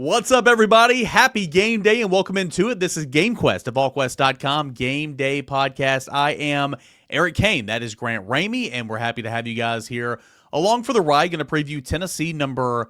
What's up, everybody? Happy game day and welcome into it. This is GameQuest at Volquest.com, GameDay Podcast. I am Eric Cain. That is Grant Ramey, and we're happy to have you guys here along for the ride. Going to preview Tennessee number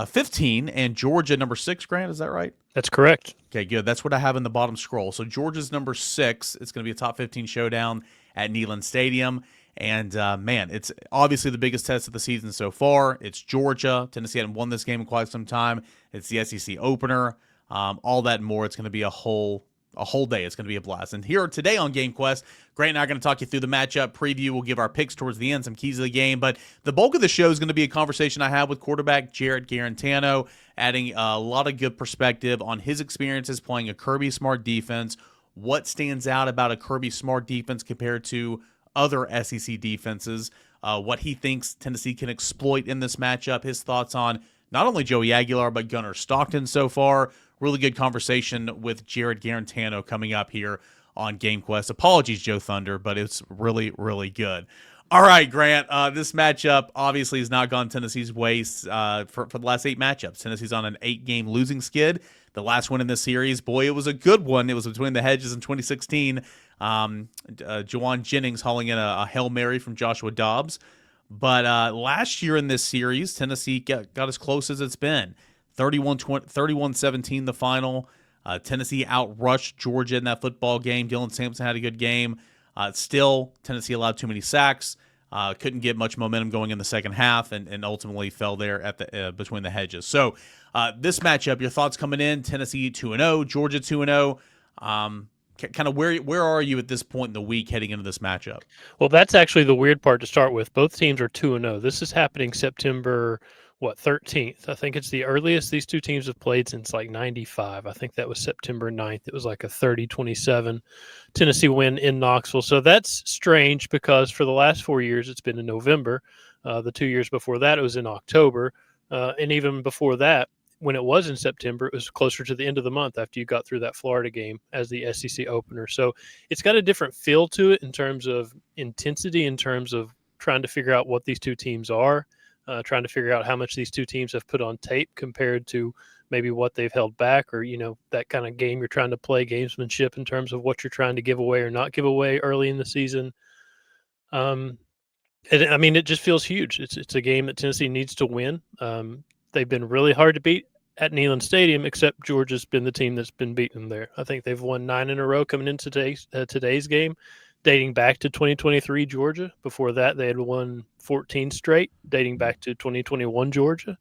15 and Georgia number 6. Grant, is that right? That's correct. Okay, good. That's what I have in the bottom scroll. So Georgia's number 6. It's going to be a top 15 showdown at Neyland Stadium. And, man, it's obviously the biggest test of the season so far. It's Georgia. Tennessee hadn't won this game in quite some time. It's the SEC opener. All that and more. It's going to be a whole day. It's going to be a blast. And here today on GameQuest, Grant and I are going to talk you through the matchup preview. We'll give our picks towards the end, some keys of the game. But the bulk of the show is going to be a conversation I have with quarterback Jarrett Guarantano, adding a lot of good perspective on his experiences playing a Kirby Smart defense, what stands out about a Kirby Smart defense compared to other SEC defenses, what he thinks Tennessee can exploit in this matchup, his thoughts on not only Joey Aguilar, but Gunnar Stockton so far. Really good conversation with Jared Guarantano coming up here on GameQuest. Apologies, Joe Thunder, but it's really, really good. All right, Grant, this matchup obviously has not gone Tennessee's way for the last 8 matchups. Tennessee's on an 8-game losing skid. The last one in this series, boy, it was a good one. It was between the hedges in 2016. Juwan Jennings hauling in a Hail Mary from Joshua Dobbs. But last year in this series, Tennessee got as close as it's been. 31-17 the final. Tennessee outrushed Georgia in that football game. Dylan Sampson had a good game. Still, Tennessee allowed too many sacks. Couldn't get much momentum going in the second half, and ultimately fell there at the between the hedges. So this matchup, your thoughts coming in? Tennessee 2-0, Georgia 2-0. Kind of where are you at this point in the week heading into this matchup? Well, that's actually the weird part to start with. Both teams are 2-0. This is happening September 13th. I think it's the earliest these two teams have played since like 95. I think that was September 9th. It was like a 30-27 Tennessee win in Knoxville. So that's strange because for the last 4 years it's been in November. The 2 years before that it was in October. And even before that, when it was in September, it was closer to the end of the month after you got through that Florida game as the SEC opener. So it's got a different feel to it in terms of intensity, in terms of trying to figure out what these two teams are, trying to figure out how much these two teams have put on tape compared to maybe what they've held back, or, that kind of game you're trying to play, gamesmanship in terms of what you're trying to give away or not give away early in the season. It just feels huge. It's a game that Tennessee needs to win. They've been really hard to beat at Neyland Stadium, except Georgia's been the team that's been beaten there. I think they've won 9 in a row coming into today's game, dating back to 2023 Georgia. Before that, they had won 14 straight, dating back to 2021 Georgia.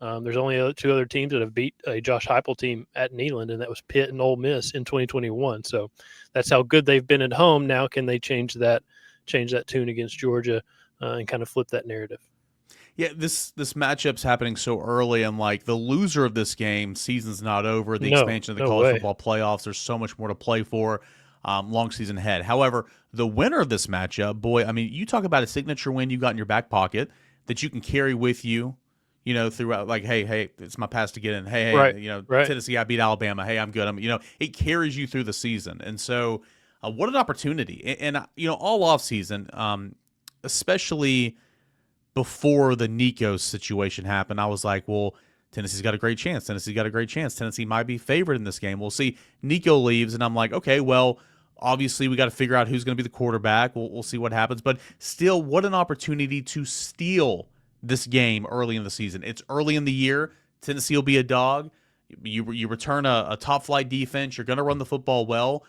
There's only 2 other teams that have beat a Josh Heupel team at Neyland, and that was Pitt and Ole Miss in 2021. So that's how good they've been at home. Now can they change that tune against Georgia and kind of flip that narrative? Yeah, this matchup's happening so early, and like the loser of this game, season's not over. The expansion of the college football playoffs, there's so much more to play for. Long season ahead. However, the winner of this matchup, boy, I mean, you talk about a signature win you got in your back pocket that you can carry with you, throughout. Like, hey, it's my pass to get in. Hey, right. Tennessee, I beat Alabama. Hey, I'm good. It carries you through the season, and so what an opportunity. And all off season, especially before the Nico situation happened, I was like, well, Tennessee's got a great chance. Tennessee might be favored in this game. We'll see. Nico leaves, and I'm like, okay, well, obviously we got to figure out who's going to be the quarterback. We'll see what happens. But still, what an opportunity to steal this game early in the season. It's early in the year. Tennessee will be a dog. You return a top-flight defense. You're going to run the football well.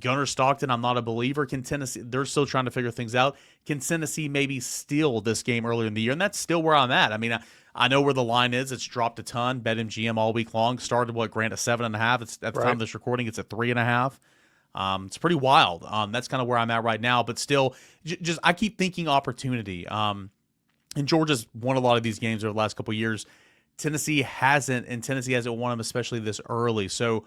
Gunnar Stockton, I'm not a believer. Can Tennessee? They're still trying to figure things out. Can Tennessee maybe steal this game earlier in the year? And that's still where I'm at. I mean, I know where the line is. It's dropped a ton. BetMGM all week long started Grant, at 7.5. It's at the time of this recording, it's at 3.5. It's pretty wild. That's kind of where I'm at right now. But still, just I keep thinking opportunity. And Georgia's won a lot of these games over the last couple of years. Tennessee hasn't won them, especially this early. So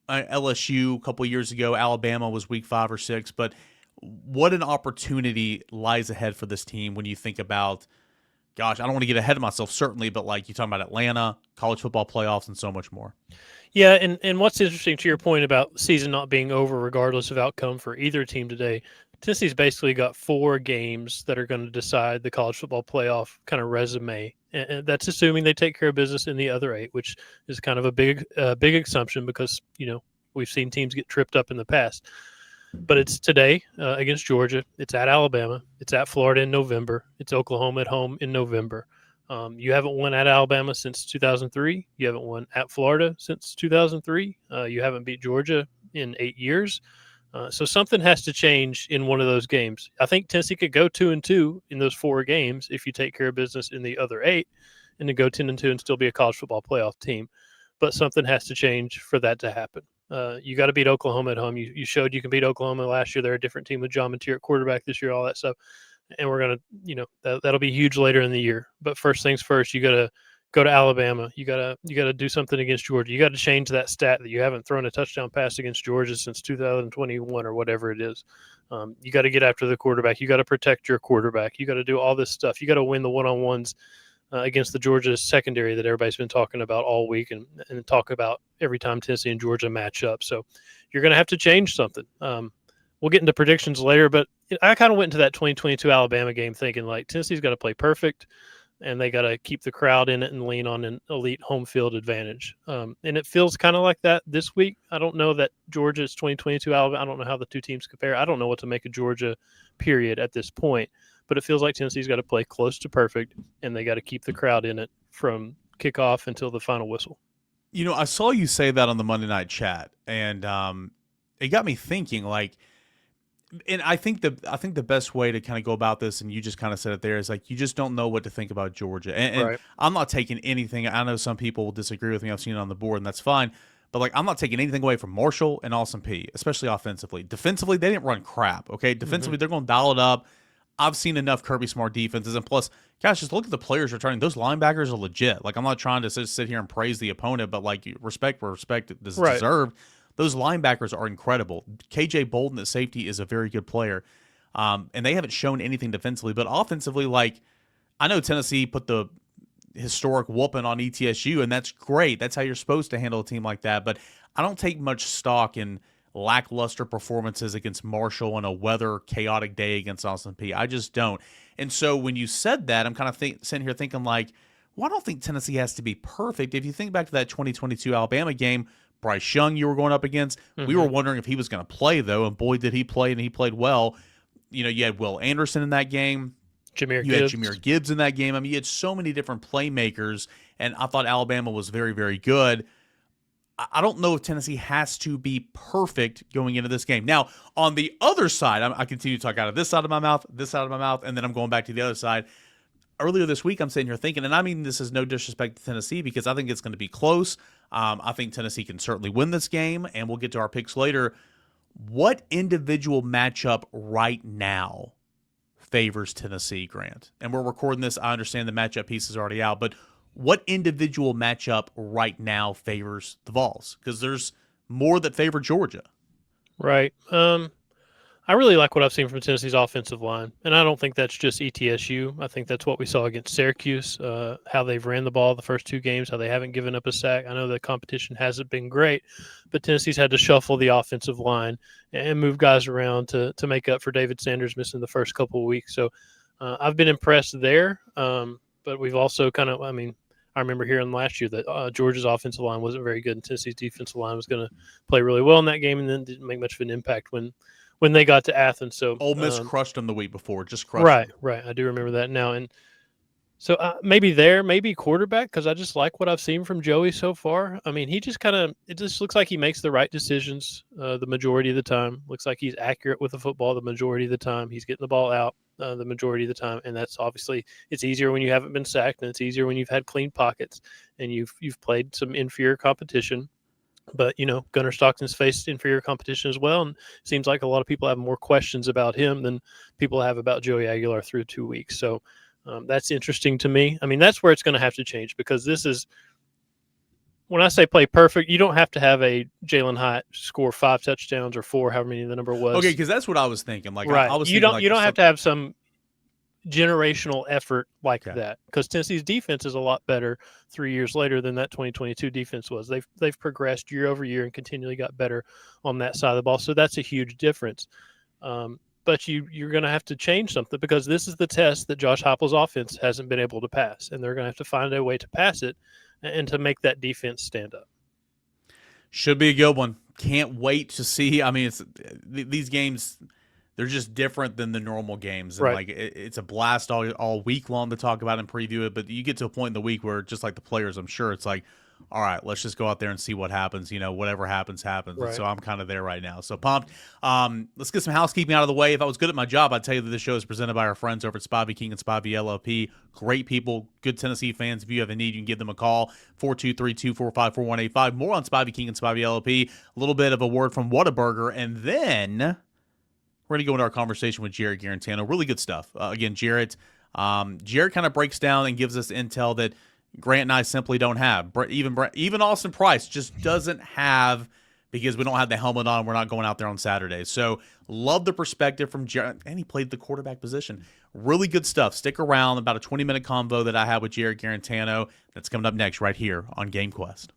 LSU a couple of years ago, Alabama was week 5 or 6, but what an opportunity lies ahead for this team when you think about gosh, I don't want to get ahead of myself, certainly, but like you talking about Atlanta, college football playoffs, and so much more. Yeah, and what's interesting to your point about season not being over regardless of outcome for either team today, Tennessee's basically got 4 games that are going to decide the college football playoff kind of resume. And that's assuming they take care of business in the other 8, which is kind of a big assumption because, we've seen teams get tripped up in the past. But it's today against Georgia. It's at Alabama. It's at Florida in November. It's Oklahoma at home in November. You haven't won at Alabama since 2003. You haven't won at Florida since 2003. You haven't beat Georgia in 8 years. So something has to change in one of those games. I think Tennessee could go 2-2 in those 4 games if you take care of business in the other 8, and then go 10-2 and still be a college football playoff team. But something has to change for that to happen. You got to beat Oklahoma at home. You showed you can beat Oklahoma last year. They're a different team with John Mateer at quarterback this year, all that stuff. And we're going to, that'll be huge later in the year. But first things first, you got to go to Alabama. You got to do something against Georgia. You got to change that stat that you haven't thrown a touchdown pass against Georgia since 2021 or whatever it is. You got to get after the quarterback. You got to protect your quarterback. You got to do all this stuff. You got to win the one-on-ones against the Georgia secondary that everybody's been talking about all week and talk about every time Tennessee and Georgia match up. So you're going to have to change something. We'll get into predictions later, but I kind of went into that 2022 Alabama game thinking like Tennessee's got to play perfect and they got to keep the crowd in it and lean on an elite home field advantage. And it feels kind of like that this week. I don't know that Georgia's 2022 Alabama. I don't know how the two teams compare. I don't know what to make of Georgia, period, at this point. But it feels like Tennessee's got to play close to perfect, and they got to keep the crowd in it from kickoff until the final whistle. I saw you say that on the Monday Night Chat, and it got me thinking, like, and I think the best way to kind of go about this, and you just kind of said it there, is like you just don't know what to think about Georgia. And right. I'm not taking anything. I know some people will disagree with me. I've seen it on the board, and that's fine. But like, I'm not taking anything away from Marshall and Austin Peay, especially offensively. Defensively, they didn't run crap. Okay, defensively, they're going to dial it up. I've seen enough Kirby Smart defenses, and plus, gosh, just look at the players returning. Those linebackers are legit. Like, I'm not trying to sit here and praise the opponent, but like, respect where respect is deserved. Those linebackers are incredible. KJ Bolden at safety is a very good player, and they haven't shown anything defensively. But offensively, like, I know Tennessee put the historic whooping on ETSU, and that's great. That's how you're supposed to handle a team like that. But I don't take much stock in lackluster performances against Marshall on a weather chaotic day against Austin Peay. I just don't. And so when you said that, I'm kind of sitting here thinking like, well, I don't think Tennessee has to be perfect. If you think back to that 2022 Alabama game, Bryce Young you were going up against, we were wondering if he was going to play, though, and boy, did he play, and he played well. You had Will Anderson in that game. You had Jahmyr Gibbs in that game. I mean, you had so many different playmakers, and I thought Alabama was very, very good. I don't know if Tennessee has to be perfect going into this game. Now, on the other side, I continue to talk out of this side of my mouth, and then I'm going back to the other side. Earlier this week, I'm sitting here thinking, and I mean this is no disrespect to Tennessee because I think it's going to be close. I think Tennessee can certainly win this game, and we'll get to our picks later. What individual matchup right now favors Tennessee, Grant? And we're recording this. I understand the matchup piece is already out, but what individual matchup right now favors the Vols? Because there's more that favor Georgia. Right. I really like what I've seen from Tennessee's offensive line, and I don't think that's just ETSU. I think that's what we saw against Syracuse, how they've ran the ball the first 2 games, how they haven't given up a sack. I know the competition hasn't been great, but Tennessee's had to shuffle the offensive line and move guys around to make up for David Sanders missing the first couple of weeks. So I've been impressed there, but we've also I remember hearing last year that Georgia's offensive line wasn't very good, and Tennessee's defensive line was going to play really well in that game, and then didn't make much of an impact when they got to Athens. So Ole Miss crushed them the week before, just crushed them. Right. I do remember that now. And so maybe quarterback, because I just like what I've seen from Joey so far. I mean, it just looks like he makes the right decisions the majority of the time. Looks like he's accurate with the football the majority of the time. He's getting the ball out the majority of the time. And that's obviously, it's easier when you haven't been sacked, and it's easier when you've had clean pockets and you've played some inferior competition. But, Gunnar Stockton's faced inferior competition as well, and it seems like a lot of people have more questions about him than people have about Joey Aguilar through 2 weeks. So that's interesting to me. I mean, that's where it's going to have to change, because this is – when I say play perfect, you don't have to have a Jalen Hyatt score 5 touchdowns or 4, however many the number was. Okay, because that's what I was thinking. Like, right. I was you don't have to have some generational effort like Okay. that, because Tennessee's defense is a lot better 3 years later than that 2022 defense was. They've progressed year over year and continually got better on that side of the ball. So that's a huge difference. But you're going to have to change something, because this is the test that Josh Heupel's offense hasn't been able to pass, and they're going to have to find a way to pass it and to make that defense stand up. Should be a good one. Can't wait to see. I mean, these games, they're just different than the normal games, and Right. like it's a blast all week long to talk about and preview it. But you get to a point in the week where, just like the players, I'm sure it's like, all right, let's just go out there and see what happens. Whatever happens, happens. Right. So I'm kind of there right now. So pumped. Let's get some housekeeping out of the way. If I was good at my job, I'd tell you that this show is presented by our friends over at Spivey, King and Spivey LLP. Great people, good Tennessee fans. If you have a need, you can give them a call, 423-245-4185. More on Spivey, King and Spivey LLP. A little bit of a word from Whataburger, and then we're going to go into our conversation with Jarrett Guarantano. Really good stuff. Again, Jarrett kind of breaks down and gives us intel that Grant and I simply don't have. Even Austin Price just doesn't have, because we don't have the helmet on. We're not going out there on Saturdays. So love the perspective from Jarrett. And he played the quarterback position. Really good stuff. Stick around. About a 20-minute convo that I had with Jarrett Guarantano. That's coming up next right here on GameQuest.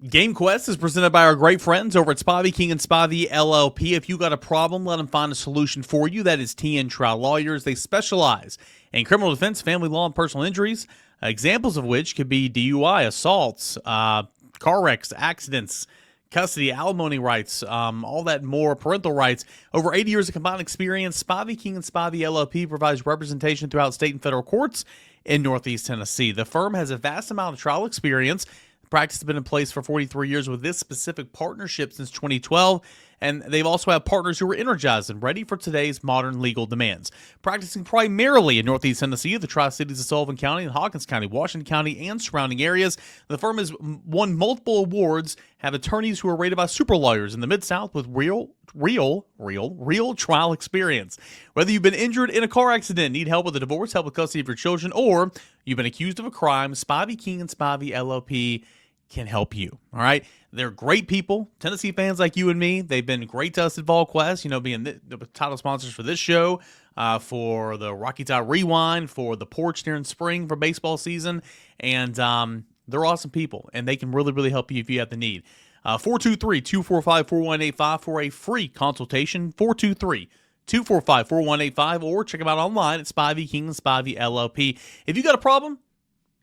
GameQuest is presented by our great friends over at Spivey, King and Spivey LLP. If you got a problem, let them find a solution for you. That is TN Trial Lawyers. They specialize in criminal defense, family law, and personal injuries, examples of which could be DUI, assaults, car wrecks, accidents, custody, alimony rights, all that more, parental rights. Over 80 years of combined experience, Spivey, King and Spivey LLP provides representation throughout state and federal courts in Northeast Tennessee. The firm has a vast amount of trial experience. Practice has been in place for 43 years with this specific partnership since 2012, and they've also had partners who are energized and ready for today's modern legal demands. Practicing primarily in Northeast Tennessee, the Tri-Cities of Sullivan County and Hawkins County, Washington County, and surrounding areas, the firm has won multiple awards, have attorneys who are rated by super lawyers in the Mid-South with real trial experience. Whether you've been injured in a car accident, need help with a divorce, help with custody of your children, or you've been accused of a crime, Spivey, King and Spivey LLP can help you. All right. They're great people. Tennessee fans like you and me. They've been great to us at Volquest, being the title sponsors for this show, for the Rocky Top Rewind, for the porch during spring for baseball season. And they're awesome people, and they can really, really help you if you have the need. 423-245-4185 for a free consultation. 423-245-4185, or check them out online at Spivey, King and Spivey LLP. If you got a problem,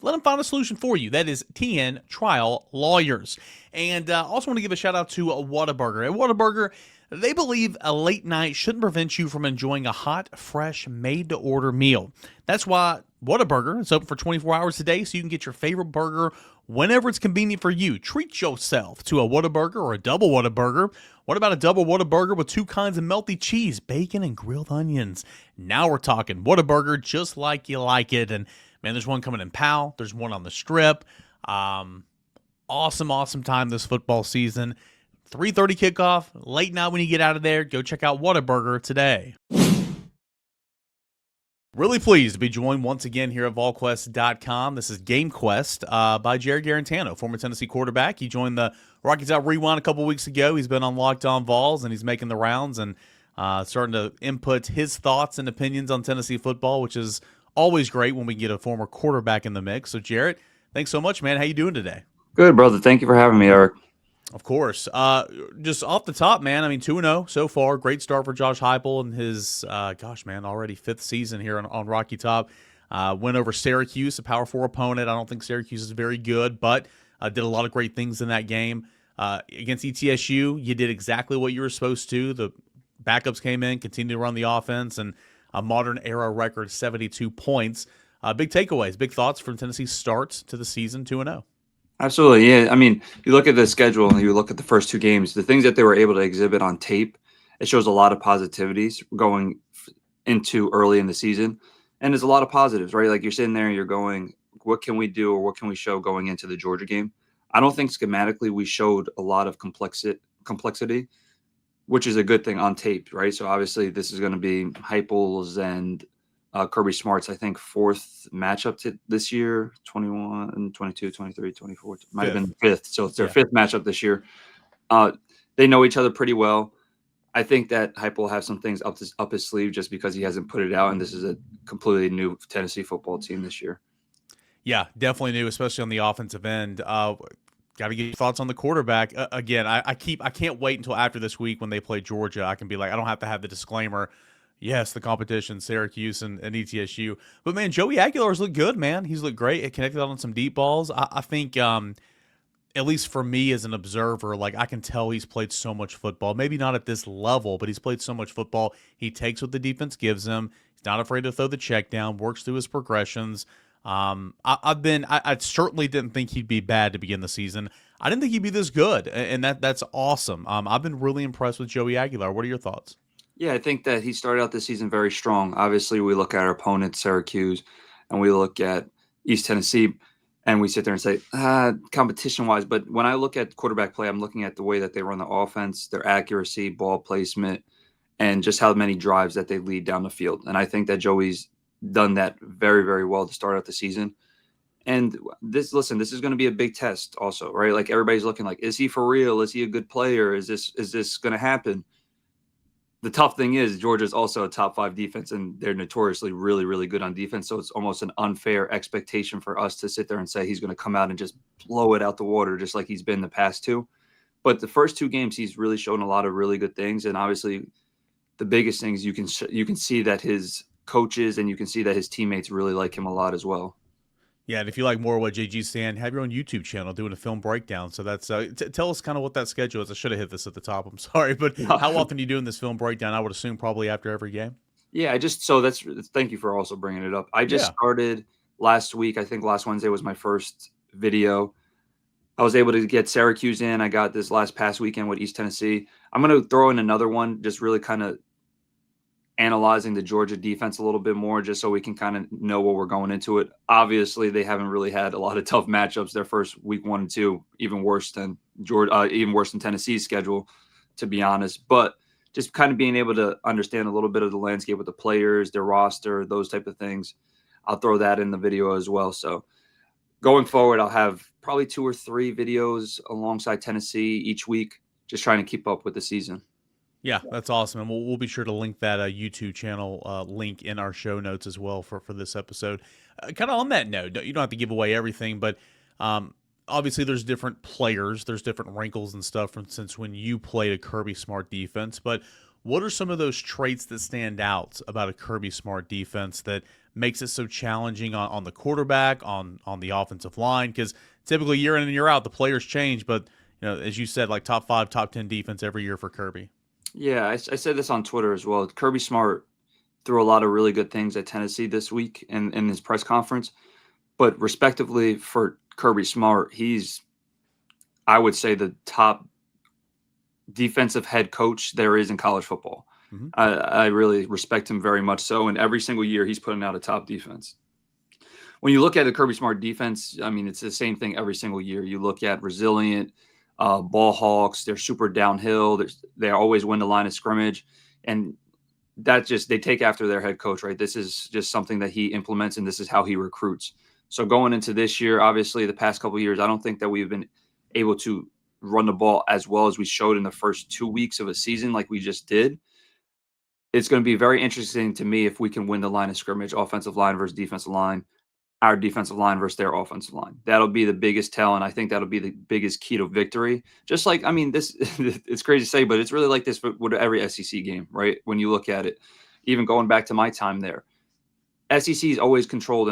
let them find a solution for you. That is TN Trial Lawyers. And also want to give a shout out to Whataburger. At Whataburger, they believe a late night shouldn't prevent you from enjoying a hot, fresh, made-to-order meal. That's why Whataburger is open for 24 hours a day, so you can get your favorite burger whenever it's convenient for you. Treat yourself to a Whataburger or a double Whataburger. What about a double Whataburger with 2 kinds of melty cheese, bacon, and grilled onions? Now we're talking Whataburger just like you like it. And man, there's one coming in Powell. There's one on the Strip. Awesome time this football season. 3:30 kickoff. Late night when you get out of there, go check out Whataburger today. Really pleased to be joined once again here at Volquest.com. This is GameQuest by Jared Guarantano, former Tennessee quarterback. He joined the Rocky Top Rewind a couple weeks ago. He's been on Locked On Vols, and he's making the rounds and starting to input his thoughts and opinions on Tennessee football, which is always great when we get a former quarterback in the mix. So, Jarrett, thanks so much, man. How you doing today? Good, brother. Thank you for having me, Eric. Of course. Just off the top, man, I mean, 2-0 so far. Great start for Josh Heupel in his, already 5th season here on Rocky Top. Went over Syracuse, a Power 4 opponent. I don't think Syracuse is very good, but did a lot of great things in that game. Against ETSU, you did exactly what you were supposed to. The backups came in, continued to run the offense, and a modern era record, 72 points. Big takeaways, big thoughts from Tennessee's start to the season, 2-0. Absolutely. Yeah. I mean, you look at the schedule and you look at the first 2 games, the things that they were able to exhibit on tape, it shows a lot of positivities going into early in the season. And there's a lot of positives, right? Like you're sitting there and you're going, what can we do or what can we show going into the Georgia game? I don't think schematically we showed a lot of complexity, which is a good thing on tape, right? So obviously this is going to be Heupel's and Kirby Smart's, I think, 4th matchup this year, 21, 22, 23, 24. Might have been the 5th. So it's their 5th matchup this year. They know each other pretty well. I think that Hype will have some things up his sleeve just because he hasn't put it out, and this is a completely new Tennessee football team this year. Yeah, definitely new, especially on the offensive end. Got to get your thoughts on the quarterback. Again, I can't wait until after this week when they play Georgia. I can be like, I don't have to have the disclaimer. Yes, the competition, Syracuse and ETSU. But, man, Joey Aguilar's looked good, man. He's looked great. It connected on some deep balls. I think, at least for me as an observer, like I can tell he's played so much football. Maybe not at this level, but he's played so much football. He takes what the defense gives him. He's not afraid to throw the check down, works through his progressions. I certainly didn't think he'd be bad to begin the season. I didn't think he'd be this good, and that's awesome. I've been really impressed with Joey Aguilar. What are your thoughts? Yeah, I think that he started out this season very strong. Obviously, we look at our opponent, Syracuse, and we look at East Tennessee, and we sit there and say, competition-wise. But when I look at quarterback play, I'm looking at the way that they run the offense, their accuracy, ball placement, and just how many drives that they lead down the field. And I think that Joey's done that very, very well to start out the season. And this is going to be a big test also, right? Like everybody's looking like, is he for real? Is he a good player? Is this going to happen? The tough thing is Georgia's also a top 5 defense, and they're notoriously really, really good on defense. So it's almost an unfair expectation for us to sit there and say he's going to come out and just blow it out the water, just like he's been the past 2. But the first 2 games, he's really shown a lot of really good things. And obviously the biggest things you can see that his coaches and you can see that his teammates really like him a lot as well. Yeah, and if you like more of what JG's saying, have your own YouTube channel doing a film breakdown. So that's tell us kind of what that schedule is. I should have hit this at the top. I'm sorry, but how often are you doing this film breakdown? I would assume probably after every game. Yeah, thank you for also bringing it up. I just started last week. I think last Wednesday was my first video. I was able to get Syracuse in. I got this past weekend with East Tennessee. I'm going to throw in another one, just really kind of analyzing the Georgia defense a little bit more, just so we can kind of know what we're going into it. Obviously, they haven't really had a lot of tough matchups. Their first week 1 and 2, even worse than Tennessee's schedule, to be honest. But just kind of being able to understand a little bit of the landscape with the players, their roster, those type of things. I'll throw that in the video as well. So going forward, I'll have probably 2 or 3 videos alongside Tennessee each week, just trying to keep up with the season. Yeah, that's awesome. And we'll be sure to link that YouTube channel link in our show notes as well for this episode. Kind of on that note, you don't have to give away everything, but obviously there's different players, there's different wrinkles and stuff since when you played a Kirby Smart defense. But what are some of those traits that stand out about a Kirby Smart defense that makes it so challenging on the quarterback, on the offensive line? Because typically year in and year out, the players change, but as you said, like top 5, top 10 defense every year for Kirby. Yeah, I said this on Twitter as well. Kirby Smart threw a lot of really good things at Tennessee this week in his press conference. But respectively for Kirby Smart, he's, I would say, the top defensive head coach there is in college football. Mm-hmm. I really respect him very much so. And every single year he's putting out a top defense. When you look at the Kirby Smart defense, I mean, it's the same thing every single year. You look at resilient, ball hawks, they're super downhill. They always win the line of scrimmage. And that they take after their head coach, right? This is just something that he implements, and this is how he recruits. So going into this year, obviously the past couple of years, I don't think that we've been able to run the ball as well as we showed in the first 2 weeks of a season like we just did. It's going to be very interesting to me if we can win the line of scrimmage, offensive line versus defensive line, our defensive line versus their offensive line. That'll be the biggest tell, and I think that'll be the biggest key to victory. Just like, I mean, this it's crazy to say, but it's really like this with every SEC game, right? When you look at it, even going back to my time there, SEC is always controlled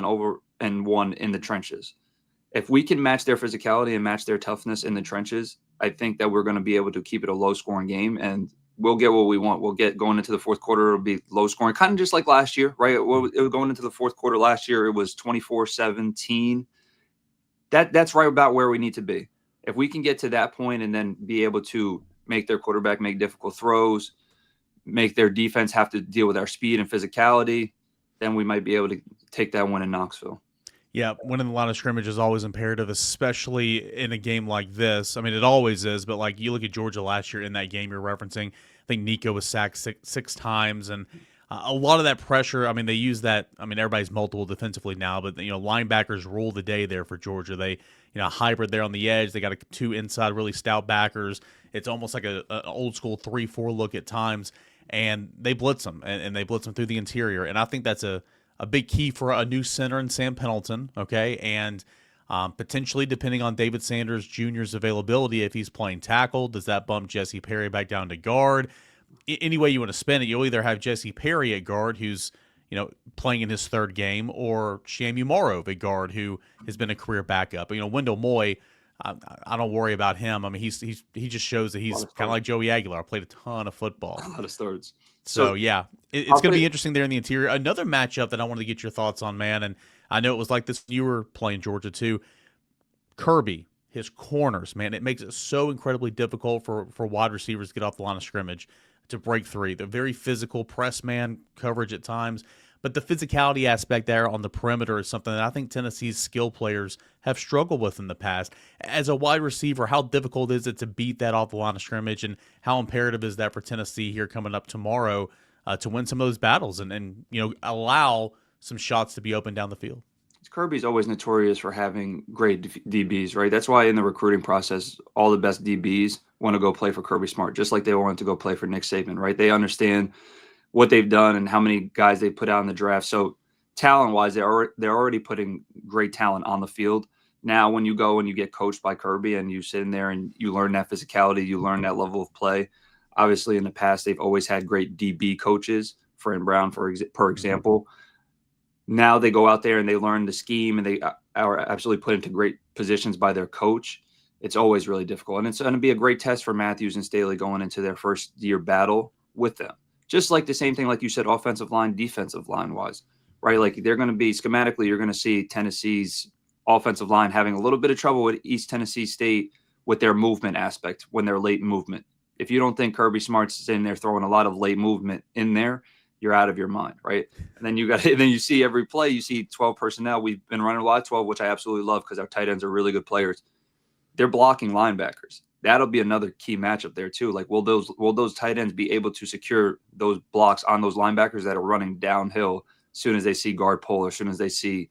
and won in the trenches. If we can match their physicality and match their toughness in the trenches, I think that we're going to be able to keep it a low-scoring game, and we'll get what we want. We'll get going into the fourth quarter. It'll be low scoring, kind of just like last year, right? It was going into the fourth quarter last year. It was 24-17. That's right about where we need to be. If we can get to that point and then be able to make their quarterback make difficult throws, make their defense have to deal with our speed and physicality, then we might be able to take that one in Knoxville. Yeah, winning the line of scrimmage is always imperative, especially in a game like this. I mean, it always is, but like you look at Georgia last year in that game you're referencing, I think Nico was sacked six times, and a lot of that pressure, I mean, they use that. I mean, everybody's multiple defensively now, but linebackers rule the day there for Georgia. They hybrid there on the edge. They got 2 inside really stout backers, It's almost like an old school 3-4 look at times, and they blitz them, and they blitz them through the interior. And I think that's a big key for a new center in Sam Pendleton, okay? And potentially, depending on David Sanders Jr.'s availability, if he's playing tackle, does that bump Jesse Perry back down to guard? Any way you want to spin it, you'll either have Jesse Perry at guard, who's playing in his third game, or Shamu Morrow at guard, who has been a career backup. Wendell Moy, I don't worry about him. I mean, he just shows that he's kind of like Joey Aguilar. Played a ton of football. A lot of starts. So yeah, it's going to be interesting there in the interior. Another matchup that I wanted to get your thoughts on, man, and I know it was like this. You were playing Georgia too. Kirby, his corners, man, it makes it so incredibly difficult for wide receivers to get off the line of scrimmage to break three. The very physical press man coverage at times. But the physicality aspect there on the perimeter is something that I think Tennessee's skill players have struggled with in the past. As a wide receiver, how difficult is it to beat that off the line of scrimmage, and how imperative is that for Tennessee here coming up tomorrow to win some of those battles and allow some shots to be open down the field? Kirby's always notorious for having great DBs, right? That's why in the recruiting process, all the best DBs want to go play for Kirby Smart, just like they want to go play for Nick Saban, right? They understand what they've done and how many guys they put out in the draft. So talent-wise, they're already putting great talent on the field. Now, when you go and you get coached by Kirby and you sit in there and you learn that physicality, you learn that level of play. Obviously, in the past, they've always had great DB coaches, Fran Brown, for example. Now they go out there and they learn the scheme and they are absolutely put into great positions by their coach. It's always really difficult. And it's going to be a great test for Matthews and Staley going into their first year battle with them. Just like the same thing, like you said, offensive line, defensive line wise, right? Like they're going to be schematically, you're going to see Tennessee's offensive line having a little bit of trouble with East Tennessee State with their movement aspect when they're late movement. If you don't think Kirby Smart's sitting there throwing a lot of late movement in there, you're out of your mind, right? And then you see every play, you see 12 personnel. We've been running a lot of 12, which I absolutely love because our tight ends are really good players. They're blocking linebackers. That'll be another key matchup there too. Like, will those tight ends be able to secure those blocks on those linebackers that are running downhill as soon as they see guard pull or as soon as they see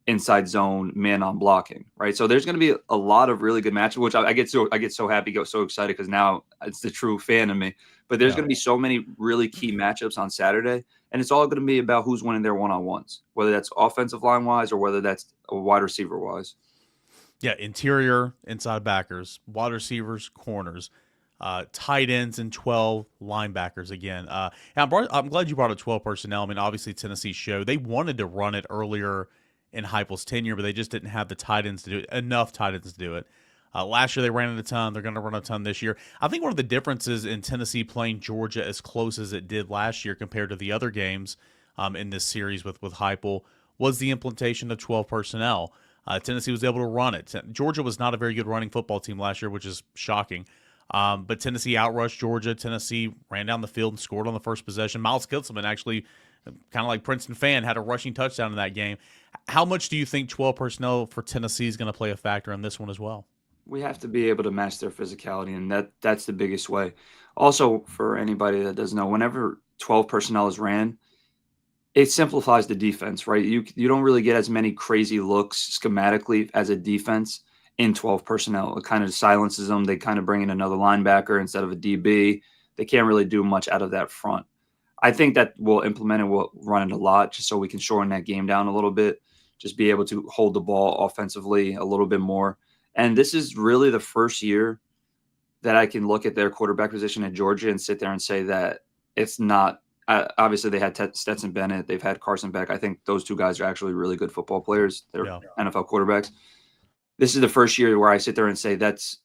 inside zone man on blocking, right? So there's going to be a lot of really good matchups, which I get so happy, so excited because now it's the true fan in me. But there's going to be so many really key matchups on Saturday, and it's all going to be about who's winning their one-on-ones, whether that's offensive line wise or whether that's a wide receiver wise. Yeah, interior, inside backers, wide receivers, corners, tight ends, and 12 linebackers again. I'm glad you brought up 12 personnel. I mean, obviously Tennessee showed they wanted to run it earlier in Heupel's tenure, but they just didn't have the tight ends to do it, enough tight ends to do it. Last year they ran it a ton. They're going to run a ton this year. I think one of the differences in Tennessee playing Georgia as close as it did last year compared to the other games in this series with Heupel was the implementation of 12 personnel. Tennessee was able to run it. Georgia was not a very good running football team last year, which is shocking. But Tennessee outrushed Georgia. Tennessee ran down the field and scored on the first possession. Miles Kitselman actually, kind of like Princeton fan, had a rushing touchdown in that game. How much do you think 12 personnel for Tennessee is going to play a factor in this one as well? We have to be able to match their physicality, and that's the biggest way. Also, for anybody that doesn't know, whenever 12 personnel is ran, it simplifies the defense, right? You don't really get as many crazy looks schematically as a defense in 12 personnel. It kind of silences them. They kind of bring in another linebacker instead of a DB. They can't really do much out of that front. I think that we'll implement it. We'll run it a lot just so we can shorten that game down a little bit, just be able to hold the ball offensively a little bit more. And this is really the first year that I can look at their quarterback position at Georgia and sit there and say that it's not. Obviously, they had Stetson Bennett. They've had Carson Beck. I think those two guys are actually really good football players. They're NFL quarterbacks. This is the first year where I sit there and say that's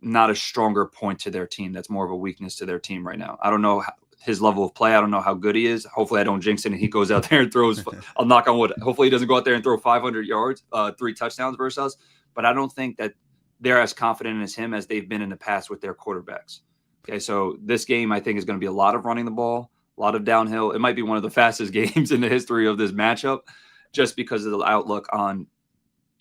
not a stronger point to their team. That's more of a weakness to their team right now. I don't know his level of play. I don't know how good he is. Hopefully, I don't jinx it and he goes out there and throws. I'll knock on wood. Hopefully, he doesn't go out there and throw 500 yards, 3 touchdowns versus us. But I don't think that they're as confident as him as they've been in the past with their quarterbacks. Okay, so this game I think is going to be a lot of running the ball, a lot of downhill. It might be one of the fastest games in the history of this matchup just because of the outlook on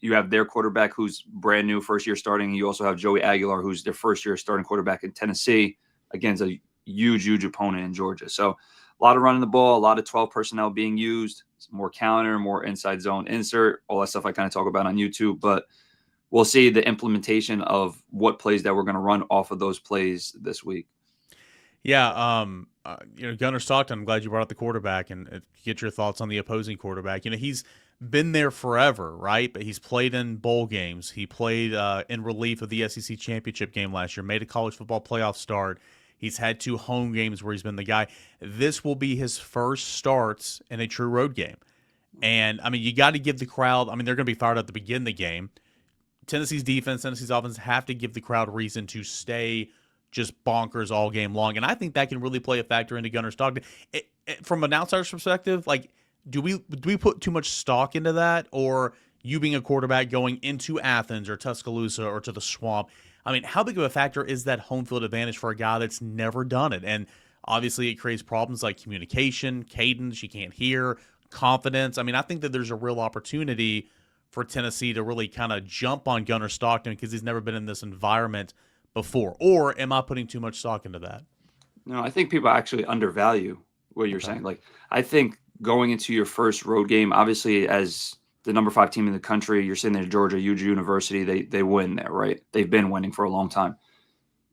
you have their quarterback who's brand new, first year starting. You also have Joey Aguilar, who's their first year starting quarterback in Tennessee against a huge opponent in Georgia. So a lot of running the ball, a lot of 12 personnel being used, more counter, more inside zone insert, all that stuff I kind of talk about on YouTube. But we'll see the implementation of what plays that we're going to run off of those plays this week. Yeah, Gunnar Stockton, I'm glad you brought up the quarterback and get your thoughts on the opposing quarterback. He's been there forever, right? But he's played in bowl games. He played in relief of the SEC championship game last year, made a college football playoff start. He's had 2 home games where he's been the guy. This will be his first starts in a true road game. And, you got to give the crowd, they're going to be fired up to begin the game. Tennessee's defense, Tennessee's offense have to give the crowd reason to stay just bonkers all game long. And I think that can really play a factor into Gunnar Stockton. From an outsider's perspective, do we put too much stock into that? Or you being a quarterback going into Athens or Tuscaloosa or to the Swamp, how big of a factor is that home field advantage for a guy that's never done it? And obviously it creates problems like communication, cadence, you can't hear, confidence. I think that there's a real opportunity for Tennessee to really kind of jump on Gunnar Stockton because he's never been in this environment before. Or am I putting too much stock into that? No, I think people actually undervalue what you're saying. I think going into your first road game, obviously as the number 5 team in the country, you're sitting there at Georgia, huge university, they win there, right? They've been winning for a long time.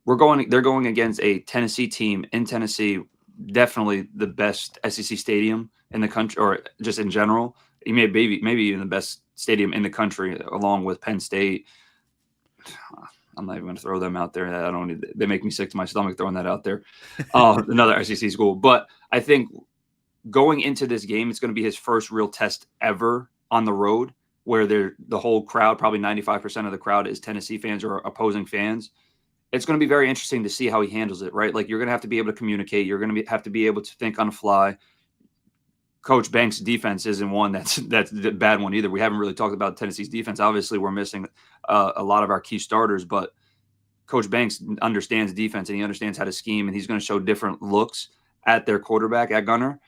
They're going against a Tennessee team in Tennessee, definitely the best SEC stadium in the country, or just in general. Maybe even the best stadium in the country, along with Penn State. I'm not even going to throw them out there. They make me sick to my stomach throwing that out there. Another SEC school. But I think going into this game, it's going to be his first real test ever on the road, where the whole crowd, probably 95% of the crowd, is Tennessee fans or opposing fans. It's going to be very interesting to see how he handles it, right? You're going to have to be able to communicate. You're going to have to be able to think on the fly. Coach Banks' defense isn't one that's a bad one either. We haven't really talked about Tennessee's defense. Obviously, we're missing a lot of our key starters, but Coach Banks understands defense and he understands how to scheme, and he's going to show different looks at their quarterback, at Gunnar.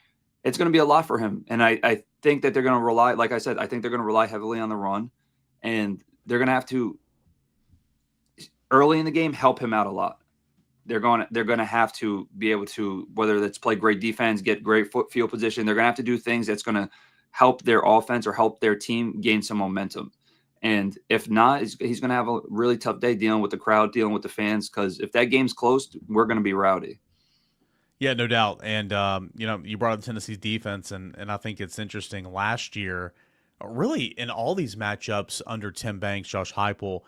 It's going to be a lot for him. And I think that they're going to rely, like I said, I think they're going to rely heavily on the run, and they're going to have to, early in the game, help him out a lot. They're going to have to be able to, whether that's play great defense, get great field position, they're going to have to do things that's going to help their offense or help their team gain some momentum. And if not, he's going to have a really tough day dealing with the crowd, dealing with the fans, because if that game's close, we're going to be rowdy. Yeah, no doubt. And, you brought up Tennessee's defense, and I think it's interesting. Last year, really in all these matchups under Tim Banks, Josh Heupel,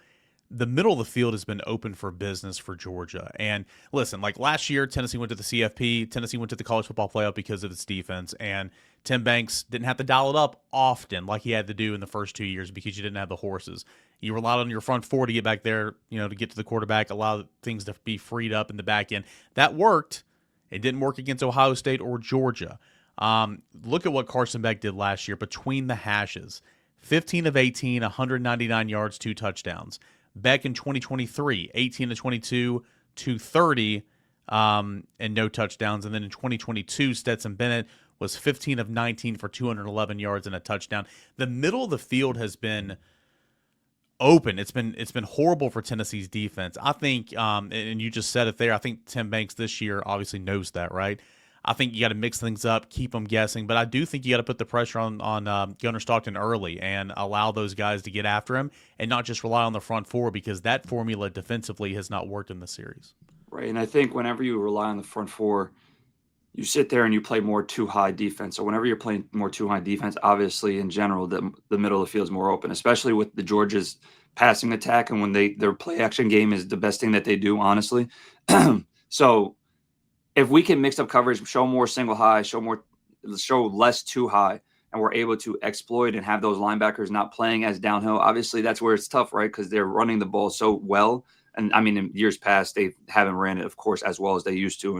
the middle of the field has been open for business for Georgia. And listen, last year, Tennessee went to the CFP. Tennessee went to the college football playoff because of its defense. And Tim Banks didn't have to dial it up often like he had to do in the first 2 years because you didn't have the horses. You relied on your front 4 to get back there, to get to the quarterback, allow things to be freed up in the back end. That worked. It didn't work against Ohio State or Georgia. Look at what Carson Beck did last year between the hashes. 15 of 18, 199 yards, 2 touchdowns. Beck in 2023, 18 of 22, 230, and no touchdowns. And then in 2022, Stetson Bennett was 15 of 19 for 211 yards and a touchdown. The middle of the field has been open. It's been horrible for Tennessee's defense. I think, and you just said it there, I think Tim Banks this year obviously knows that, right? I think you got to mix things up, keep them guessing, but I do think you got to put the pressure on Gunnar Stockton early and allow those guys to get after him and not just rely on the front 4, because that formula defensively has not worked in the series. Right, and I think whenever you rely on the front 4, you sit there and you play more too high defense. So whenever you're playing more too high defense, obviously in general, the middle of the field is more open, especially with the Georgia's passing attack, and when their play action game is the best thing that they do, honestly. So if we can mix up coverage, show more single high, show less too high, and we're able to exploit and have those linebackers not playing as downhill, obviously that's where it's tough, right? Because they're running the ball so well. And in years past, they haven't ran it, of course, as well as they used to.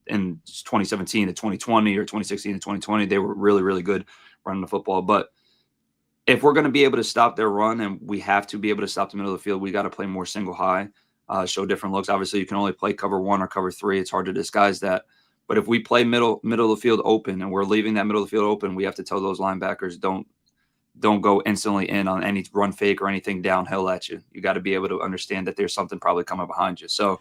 In 2017 to 2020 or 2016 to 2020, they were really, really good running the football. But if we're going to be able to stop their run, and we have to be able to stop the middle of the field, we got to play more single high. Show different looks. Obviously, you can only play cover 1 or cover 3. It's hard to disguise that. But if we play middle of the field open, and we're leaving that middle of the field open, we have to tell those linebackers, don't go instantly in on any run fake or anything downhill at you. You got to be able to understand that there's something probably coming behind you. So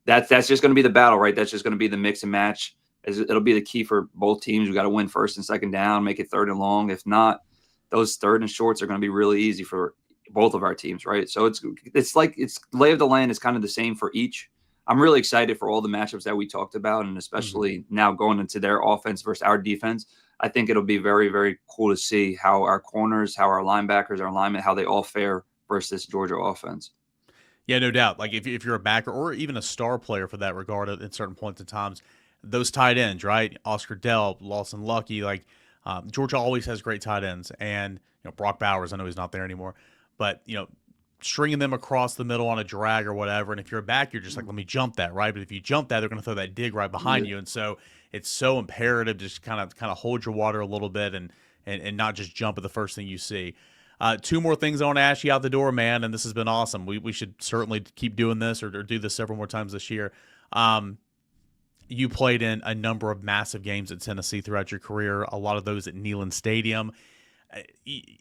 that's just going to be the battle, right? That's just going to be the mix and match. It'll be the key for both teams. We got to win first and second down, make it third and long. If not, those third and shorts are going to be really easy for both of our teams, right? So it's like it's lay of the land is kind of the same for each. I'm really excited for all the matchups that we talked about, and especially now going into their offense versus our defense. I think it'll be very, very cool to see how our corners, how our linebackers, our linemen, how they all fare versus this Georgia offense. Yeah, no doubt. Like if you're a backer or even a star player for that regard at certain points in times, those tight ends, right? Oscar Delp, Lawson Lucky, like Georgia always has great tight ends, and Brock Bowers. I know he's not there anymore, but stringing them across the middle on a drag or whatever. And if you're a back, you're just like, let me jump that, right? But if you jump that, they're going to throw that dig right behind you, and so it's so imperative to just kind of hold your water a little bit and not just jump at the first thing you see. Two more things I want to ask you out the door, man, and this has been awesome. We should certainly keep doing this or do this several more times this year. You played in a number of massive games at Tennessee throughout your career, a lot of those at Neyland Stadium.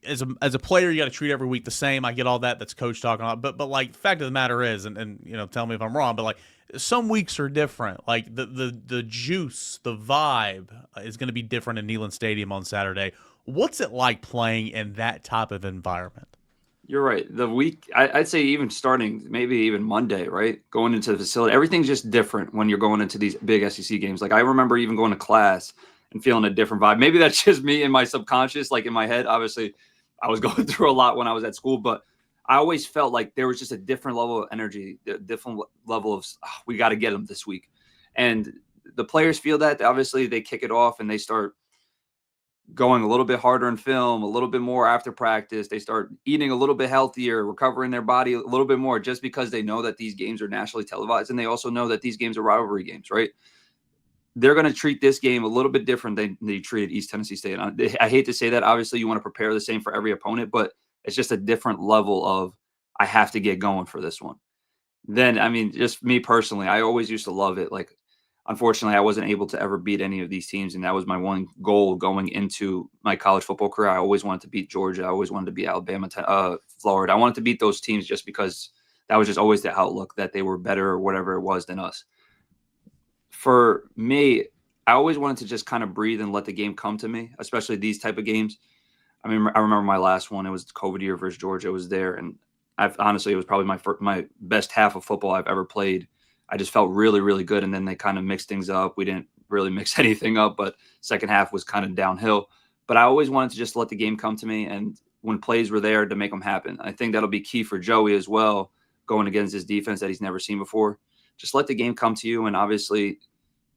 As a player, you got to treat every week the same. I get all that. That's coach talking about. But like, the fact of the matter is, and tell me if I'm wrong, but like some weeks are different. Like the juice, the vibe is going to be different in Neyland Stadium on Saturday. What's it like playing in that type of environment? You're right. The week, I'd say even starting maybe even Monday, right? Going into the facility, everything's just different when you're going into these big SEC games. Like I remember even going to class and feeling a different vibe. Maybe that's just me in my subconscious, like in my head. Obviously, I was going through a lot when I was at school, but I always felt like there was just a different level of energy, a different level of, we got to get them this week. And the players feel that. Obviously, they kick it off and they start going a little bit harder in film, a little bit more after practice. They start eating a little bit healthier, recovering their body a little bit more, just because they know that these games are nationally televised. And they also know that these games are rivalry games, right? They're going to treat this game a little bit different than they treated East Tennessee State. I hate to say that. Obviously, you want to prepare the same for every opponent, but it's just a different level of, I have to get going for this one. Then, I mean, just me personally, I always used to love it. Like, unfortunately, I wasn't able to ever beat any of these teams, and that was my one goal going into my college football career. I always wanted to beat Georgia. I always wanted to beat Alabama, Florida. I wanted to beat those teams just because that was just always the outlook, that they were better or whatever it was than us. For me, I always wanted to just kind of breathe and let the game come to me, especially these type of games. I mean, I remember my last one. It was the COVID year versus Georgia. It was there, and honestly, it was probably my best half of football I've ever played. I just felt really, really good. And then they kind of mixed things up. We didn't really mix anything up, but second half was kind of downhill. But I always wanted to just let the game come to me. And when plays were there, to make them happen. I think that'll be key for Joey as well, going against his defense that he's never seen before. Just let the game come to you, and obviously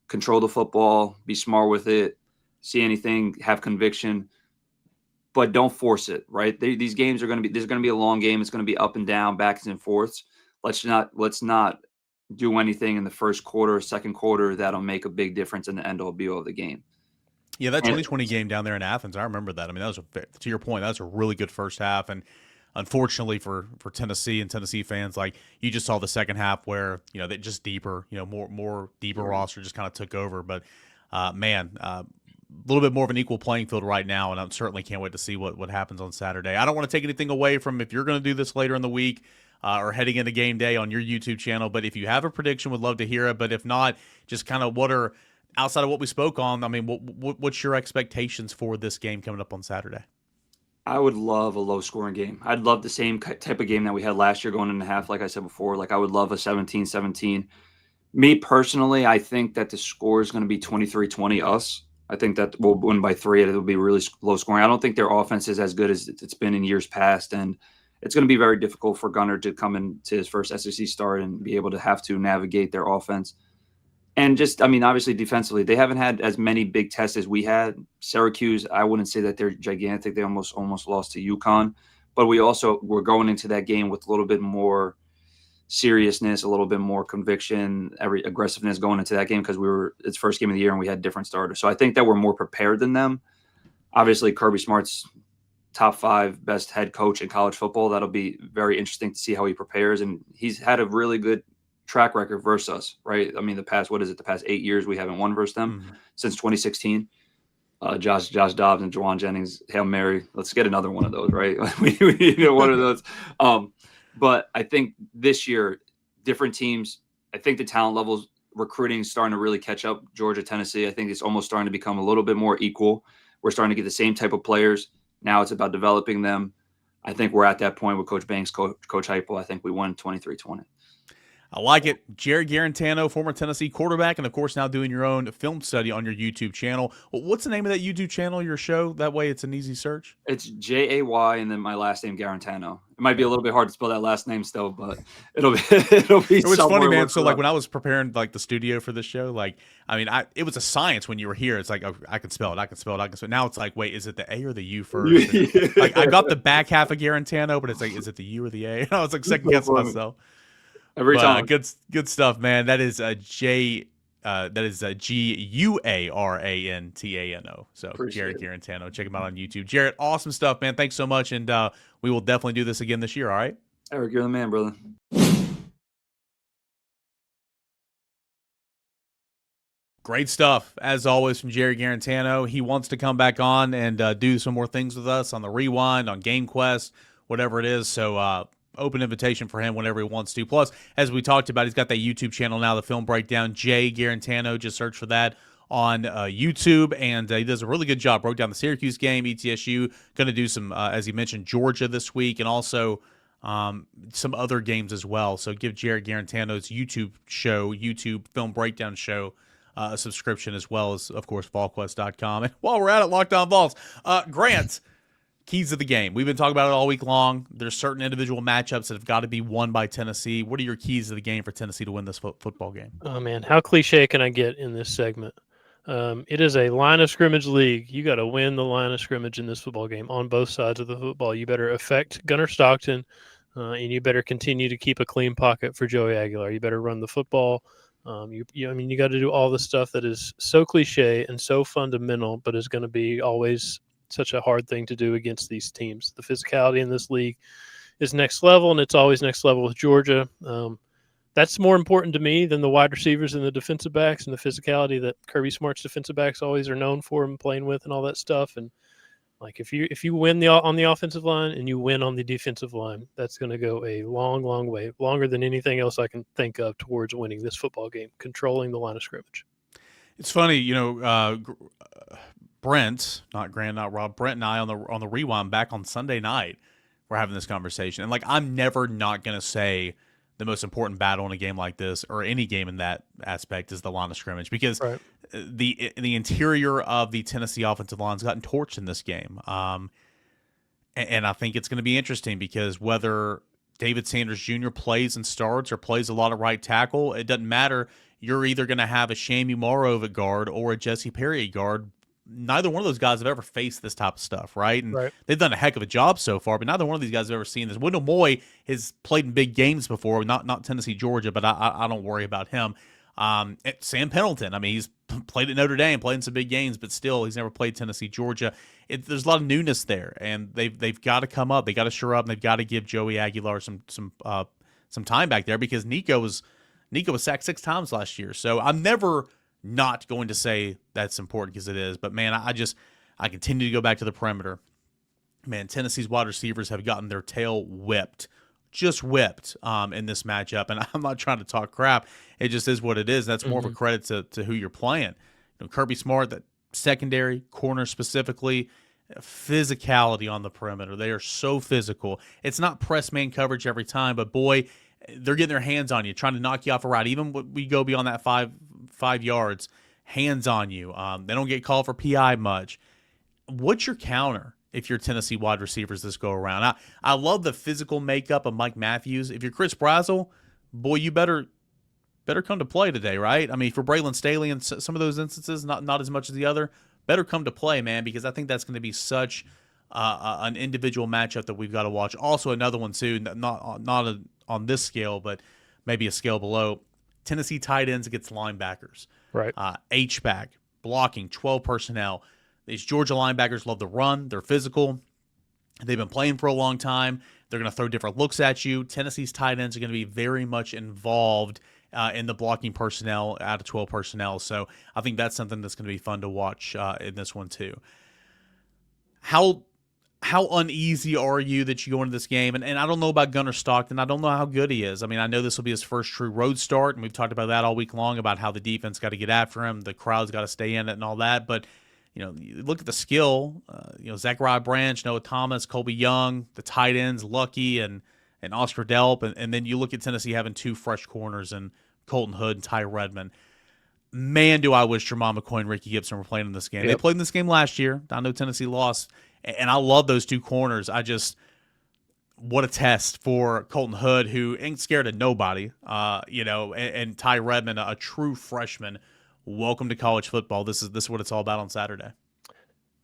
control the football, be smart with it, see anything, have conviction, but don't force it, right? These games are going to be, there's going to be a long game. It's going to be up and down, backs and forths. Let's not do anything in the first quarter or second quarter that'll make a big difference in the end all be all of the game. Yeah, that 2020 game down there in Athens, I remember that. I mean, that was to your point, that was a really good first half. And unfortunately for Tennessee and Tennessee fans, like, you just saw the second half where, they just deeper, more deeper roster just kind of took over. But a little bit more of an equal playing field right now, and I certainly can't wait to see what happens on Saturday. I don't want to take anything away from if you're going to do this later in the week or heading into game day on your YouTube channel, but if you have a prediction, would love to hear it. But if not, just kind of what are, outside of what we spoke on, I mean, what's your expectations for this game coming up on Saturday? I would love a low-scoring game. I'd love the same type of game that we had last year going into half, like I said before. Like, I would love a 17-17. Me personally, I think that the score is going to be 23-20 us. I think that we'll win by 3. It'll be really low scoring. I don't think their offense is as good as it's been in years past, and it's going to be very difficult for Gunnar to come into his first SEC start and be able to have to navigate their offense. And just, I mean, obviously defensively, they haven't had as many big tests as we had. Syracuse, I wouldn't say that they're gigantic. They almost lost to UConn, but we're going into that game with a little bit more seriousness, a little bit more conviction, every aggressiveness going into that game, because it's first game of the year and we had different starters. So I think that we're more prepared than them. Obviously, Kirby Smart's top 5 best head coach in college football. That'll be very interesting to see how he prepares. And he's had a really good track record versus us, right? I mean, the past 8 years we haven't won versus them since 2016. Josh Dobbs and Juwan Jennings, Hail Mary. Let's get another one of those, right? we need one of those. But I think this year, different teams, I think the talent levels, recruiting is starting to really catch up. Georgia, Tennessee, I think it's almost starting to become a little bit more equal. We're starting to get the same type of players. Now it's about developing them. I think we're at that point with Coach Banks, Coach Heupel. I think we won 23-20. I like it. Jared Guarantano, former Tennessee quarterback, and of course now doing your own film study on your YouTube channel. What's the name of that YouTube channel, your show? That way it's an easy search. It's Jay and then my last name Guarantano. It might be a little bit hard to spell that last name still, but it'll be It was funny, man. So like when I was preparing like the studio for this show, like it was a science when you were here. It's like, oh, I can spell it. Now it's like, wait, is it the A or the U first? Yeah. Like I got the back half of Guarantano, but it's like, is it the U or the A? And I was like second guessing myself. Every time. Good stuff, man. That is Guarantano. So Jarrett Guarantano. Check him out on YouTube. Jarrett, awesome stuff, man. Thanks so much, and we will definitely do this again this year. All right, Eric, you're the man, brother. Great stuff, as always, from Jared Guarantano. He wants to come back on and do some more things with us on the Rewind, on GameQuest, whatever it is. So open invitation for him whenever he wants to. Plus, as we talked about, he's got that YouTube channel now, the Film Breakdown. Jay Guarantano, just search for that on YouTube, and he does a really good job. Broke down the Syracuse game, ETSU. Going to do some, as he mentioned, Georgia this week, and also some other games as well. So give Jared Guarantano's YouTube Film Breakdown show a subscription, as well as, of course, Volquest.com. And while we're at it, Locked On Vols, Grant, keys of the game. We've been talking about it all week long. There's certain individual matchups that have got to be won by Tennessee. What are your keys of the game for Tennessee to win this football game? Oh, man, how cliche can I get in this segment? It is a line of scrimmage league. You got to win the line of scrimmage in this football game on both sides of the football. You better affect Gunnar Stockton, and you better continue to keep a clean pocket for Joey Aguilar. You better run the football. You got to do all the stuff that is so cliche and so fundamental, but is going to be always such a hard thing to do against these teams. The physicality in this league is next level, and it's always next level with Georgia. That's more important to me than the wide receivers and the defensive backs and the physicality that Kirby Smart's defensive backs always are known for and playing with and all that stuff. And like if you win on the offensive line and you win on the defensive line, that's going to go a long, long way, longer than anything else I can think of towards winning this football game, controlling the line of scrimmage. It's funny, Brent, not Grant, not Rob, Brent and I on the Rewind back on Sunday night, we're having this conversation. And like, I'm never not going to say the most important battle in a game like this, or any game in that aspect, is the line of scrimmage, because right. the interior of the Tennessee offensive line's gotten torched in this game. And I think it's going to be interesting, because whether David Sanders Jr. plays and starts or plays a lot of right tackle, it doesn't matter. You're either going to have a Shami Morrow at guard or a Jesse Perry at guard. Neither one of those guys have ever faced this type of stuff, right? And they've done a heck of a job so far, but neither one of these guys have ever seen this. Wendell Moy has played in big games before, not Tennessee, Georgia, but I don't worry about him. Sam Pendleton, I mean, he's played at Notre Dame, played in some big games, but still, he's never played Tennessee, Georgia. There's a lot of newness there, and they've got to come up. They got to shore up, and they've got to give Joey Aguilar some time back there, because Nico was sacked 6 times last year. So I'm never not going to say that's important, because it is. But, man, I continue to go back to the perimeter. Man, Tennessee's wide receivers have gotten their tail whipped, just whipped in this matchup. And I'm not trying to talk crap. It just is what it is. That's more of a credit to who you're playing. Kirby Smart, that secondary, corner specifically, physicality on the perimeter. They are so physical. It's not press man coverage every time, but, boy, they're getting their hands on you, trying to knock you off a route. Even when we go beyond that five yards, hands on you. They don't get called for PI much. What's your counter if you're Tennessee wide receivers this go around? I love the physical makeup of Mike Matthews. If you're Chris Brazzell, boy, you better come to play today, right? I mean, for Braylon Staley in some of those instances, not as much as the other, better come to play, man, because I think that's going to be such an individual matchup that we've got to watch. Also, another one too, not on this scale, but maybe a scale below. Tennessee tight ends against linebackers. Right. H-back, blocking, 12 personnel. These Georgia linebackers love to run. They're physical. They've been playing for a long time. They're going to throw different looks at you. Tennessee's tight ends are going to be very much involved in the blocking personnel out of 12 personnel. So I think that's something that's going to be fun to watch in this one too. How uneasy are you that you go into this game? And I don't know about Gunnar Stockton. I don't know how good he is. I mean, I know this will be his first true road start, and we've talked about that all week long, about how the defense got to get after him. The crowd's got to stay in it and all that. But, you look at the skill, Zachariah Branch, Noah Thomas, Colby Young, the tight ends, Lucky and Oscar Delp, and then you look at Tennessee having 2 fresh corners and Colton Hood and Ty Redmond. Man, do I wish Jermon McCoy and Ricky Gibson were playing in this game. Yep. They played in this game last year. I know Tennessee lost, and I love those 2 corners. What a test for Colton Hood, who ain't scared of nobody, and Ty Redmond, a true freshman. Welcome to college football. This is what it's all about on Saturday.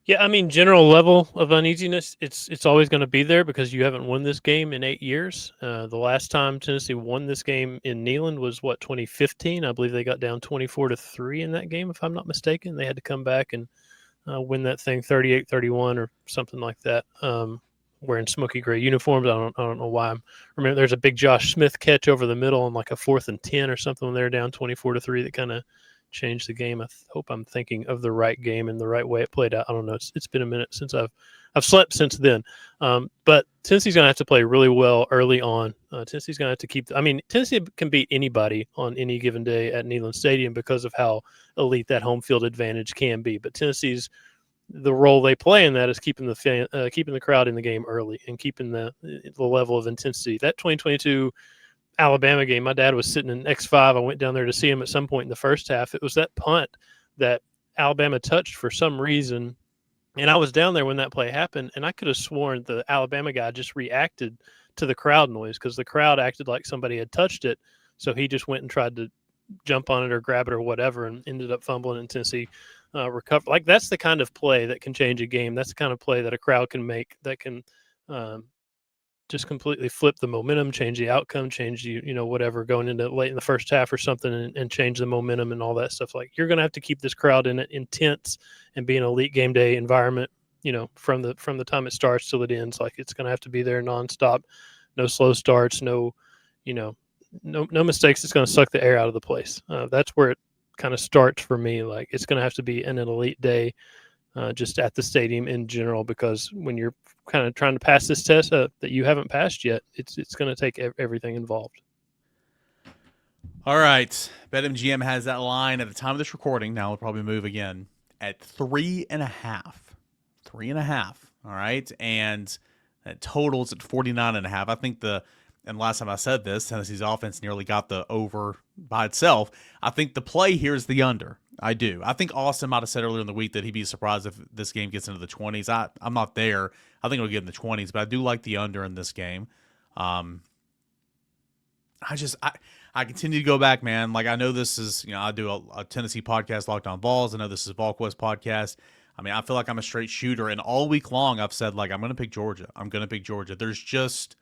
Yeah, I mean, general level of uneasiness, it's always going to be there because you haven't won this game in 8 years. The last time Tennessee won this game in Neyland was 2015. I believe they got down 24-3 in that game, if I'm not mistaken. They had to come back and win that thing 38-31 or something like that. Wearing smoky gray uniforms. I don't know why. Remember, there's a big Josh Smith catch over the middle on like a 4th and 10 or something when they're down 24-3 that kind of changed the game. I hope I'm thinking of the right game and the right way it played out. I don't know. It's been a minute since I've slept since then. But Tennessee's going to have to play really well early on. Tennessee's going to have to keep. Tennessee can beat anybody on any given day at Neyland Stadium because of how elite that home field advantage can be. But Tennessee's the role they play in that is keeping the crowd in the game early and keeping the level of intensity. That 2022 Alabama game, my dad was sitting in X5. I went down there to see him at some point in the first half. It was that punt that Alabama touched for some reason, and I was down there when that play happened, and I could have sworn the Alabama guy just reacted to the crowd noise because the crowd acted like somebody had touched it, so he just went and tried to jump on it or grab it or whatever and ended up fumbling, and Tennessee recover. Like, that's the kind of play that can change a game. That's the kind of play that a crowd can make that can just completely flip the momentum, change the outcome, change whatever going into late in the first half or something, and change the momentum and all that stuff. Like, you're going to have to keep this crowd in it intense and be an elite game day environment, from the time it starts till it ends. Like, it's going to have to be there nonstop, no slow starts, no mistakes. It's going to suck the air out of the place. That's where it kind of starts for me. Like, it's going to have to be an elite day just at the stadium in general, because when you're kind of trying to pass this test that you haven't passed yet, it's going to take everything involved. All right. BetMGM has that line at the time of this recording. Now it'll probably move again at 3.5. 3.5. All right. And that totals at 49.5. I think and last time I said this, Tennessee's offense nearly got the over by itself. I think the play here is the under. I do. I think Austin might have said earlier in the week that he'd be surprised if this game gets into the 20s. I'm not there. I think it'll get in the 20s, but I do like the under in this game. I continue to go back, man. Like, I know this is, I do a Tennessee podcast, Locked On Vols. I know this is Volquest podcast. I feel like I'm a straight shooter, and all week long I've said, like, I'm going to pick Georgia. There's just,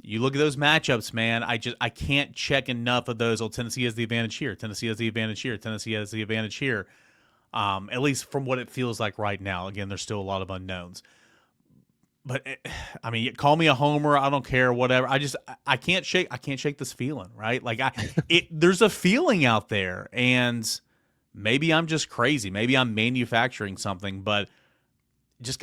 you look at those matchups, man, I can't check enough of those. Oh, Tennessee has the advantage here. Tennessee has the advantage here. Tennessee has the advantage here. At least from what it feels like right now. Again, there's still a lot of unknowns. But call me a homer. I don't care. Whatever. I can't shake this feeling, right? Like, there's a feeling out there, and maybe I'm just crazy. Maybe I'm manufacturing something, but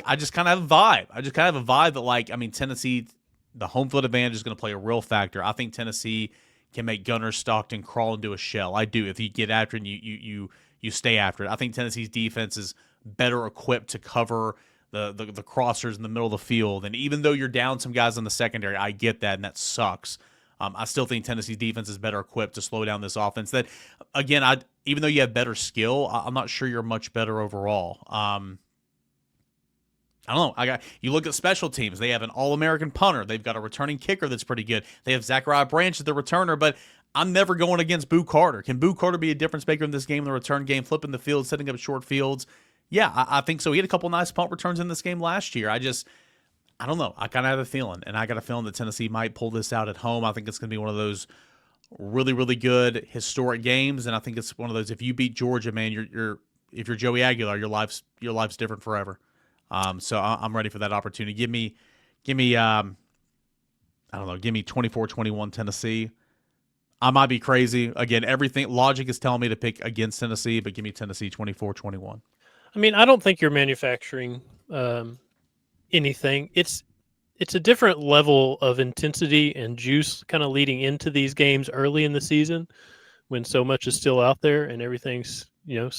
I just kind of have a vibe. I just kind of have a vibe that, like, Tennessee, the home field advantage is going to play a real factor. I think Tennessee can make Gunnar Stockton crawl into a shell. I do. If you get after it and you stay after it. I think Tennessee's defense is better equipped to cover the crossers in the middle of the field. And even though you're down some guys in the secondary, I get that, and that sucks. I still think Tennessee's defense is better equipped to slow down this offense. That, again, even though you have better skill, I'm not sure you're much better overall. I don't know. You look at special teams. They have an All-American punter. They've got a returning kicker that's pretty good. They have Zachariah Branch as the returner, but I'm never going against Boo Carter. Can Boo Carter be a difference maker in this game, in the return game, flipping the field, setting up short fields? Yeah, I think so. He had a couple nice punt returns in this game last year. I don't know. I kind of have a feeling, and I got a feeling that Tennessee might pull this out at home. I think it's going to be one of those really, really good historic games, and I think it's one of those, if you beat Georgia, man, if you're Joey Aguilar, your life's different forever. So I'm ready for that opportunity. Give me, I don't know, give me 24-21 Tennessee. I might be crazy. Again, logic is telling me to pick against Tennessee, but give me Tennessee 24-21. I don't think you're manufacturing anything. It's a different level of intensity and juice kind of leading into these games early in the season when so much is still out there and everything's,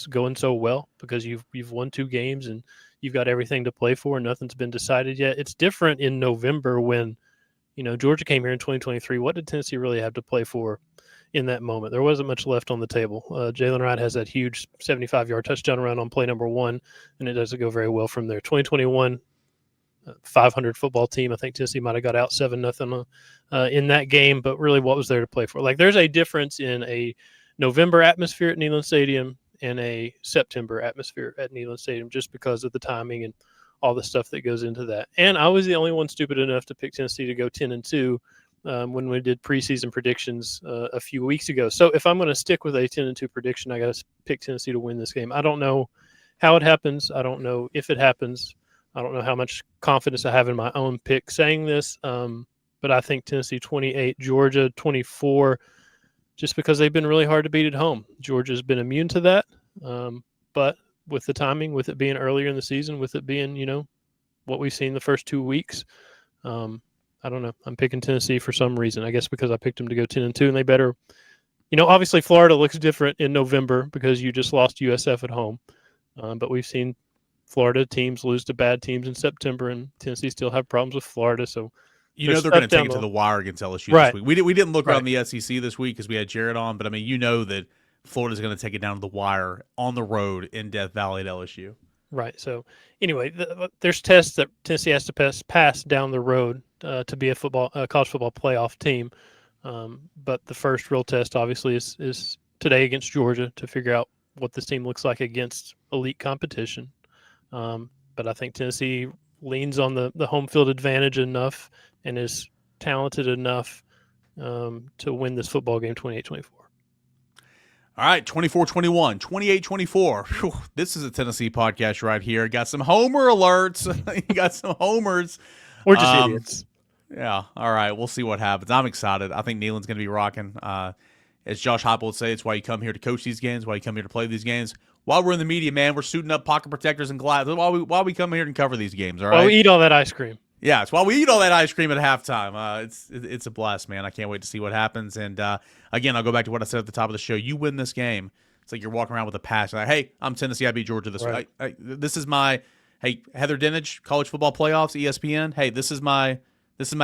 going so well because you've won 2 games and you've got everything to play for. Nothing's been decided yet. It's different in November when, Georgia came here in 2023. What did Tennessee really have to play for in that moment? There wasn't much left on the table. Jalen Wright has that huge 75-yard touchdown run on play number 1, and it doesn't go very well from there. 2021, 500 football team. I think Tennessee might have got out 7-0 in that game, but really what was there to play for? Like, there's a difference in a November atmosphere at Neyland Stadium and a September atmosphere at Neyland Stadium just because of the timing and all the stuff that goes into that. And I was the only one stupid enough to pick Tennessee to go 10-2 when we did preseason predictions a few weeks ago. So if I'm going to stick with a 10-2 prediction, I got to pick Tennessee to win this game. I don't know how it happens. I don't know if it happens. I don't know how much confidence I have in my own pick saying this, but I think Tennessee 28, Georgia 24, just because they've been really hard to beat at home. Georgia's been immune to that, but with the timing, with it being earlier in the season, with it being, what we've seen the first 2 weeks, I don't know. I'm picking Tennessee for some reason. I guess because I picked them to go 10-2, and they better, obviously Florida looks different in November because you just lost USF at home, but we've seen Florida teams lose to bad teams in September, and Tennessee still have problems with Florida. So they're going to take it to the wire against LSU this week. We didn't look around the SEC this week because we had Jarrett on, but I mean, that Florida's going to take it down to the wire on the road in Death Valley at LSU. Right. So anyway, there's tests that Tennessee has to pass down the road to be a college football playoff team. But the first real test, obviously, is today against Georgia to figure out what this team looks like against elite competition. But I think Tennessee leans on the home field advantage enough and is talented enough to win this football game 28-24. All right, 24-21, 28-24. This is a Tennessee podcast right here. Got some homer alerts. You got some homers. We're just idiots. Yeah, all right. We'll see what happens. I'm excited. I think Neyland's going to be rocking. As Josh Heupel would say, it's why you come here to coach these games, why you come here to play these games. While we're in the media, man, we're suiting up pocket protectors and gloves. While we come here and cover these games, all right? While we eat all that ice cream. Yeah, it's while we eat all that ice cream at halftime. It's a blast, man. I can't wait to see what happens. And again, I'll go back to what I said at the top of the show. You win this game, it's like you're walking around with a passion. Like, hey, I'm Tennessee. I beat Georgia this week. This is my Heather Dinich, college football playoffs, ESPN. Hey, this is my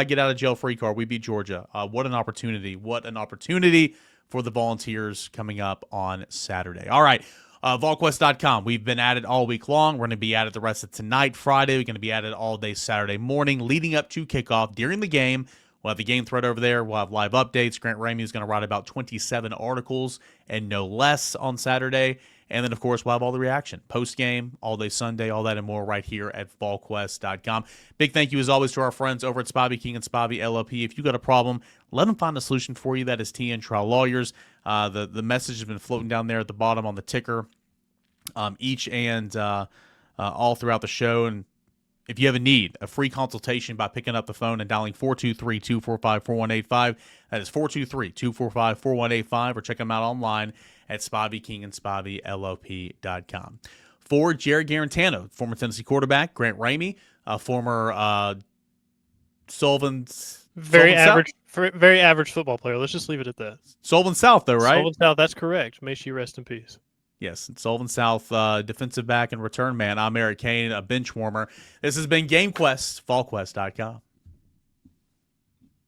get out of jail free card. We beat Georgia. What an opportunity! What an opportunity for the Volunteers coming up on Saturday. All right. Volquest.com. We've been at it all week long. We're going to be at it the rest of tonight, Friday. We're going to be at it all day Saturday morning, leading up to kickoff. During the game, we'll have the game thread over there. We'll have live updates. Grant Ramey is going to write about 27 articles and no less on Saturday. And then, of course, we'll have all the reaction. Post-game, all day Sunday, all that and more right here at Volquest.com. Big thank you, as always, to our friends over at Spivey, King and Spivey LLP. If you got a problem, let them find a solution for you. That is TN Trial Lawyers. The message has been floating down there at the bottom on the ticker each and all throughout the show. And if you have a free consultation by picking up the phone and dialing 423-245-4185. That is 423-245-4185, or check them out online at Spivey, King and Spivey LLP.com. For Jared Guarantano, former Tennessee quarterback, Grant Ramey, former Sullivan's very average football player. Let's just leave it at that. Sullivan South, though, right? Sullivan South, that's correct. May she rest in peace. Yes, Sullivan South defensive back and return man. I'm Eric Cain, a bench warmer. This has been GameQuest, Volquest.com.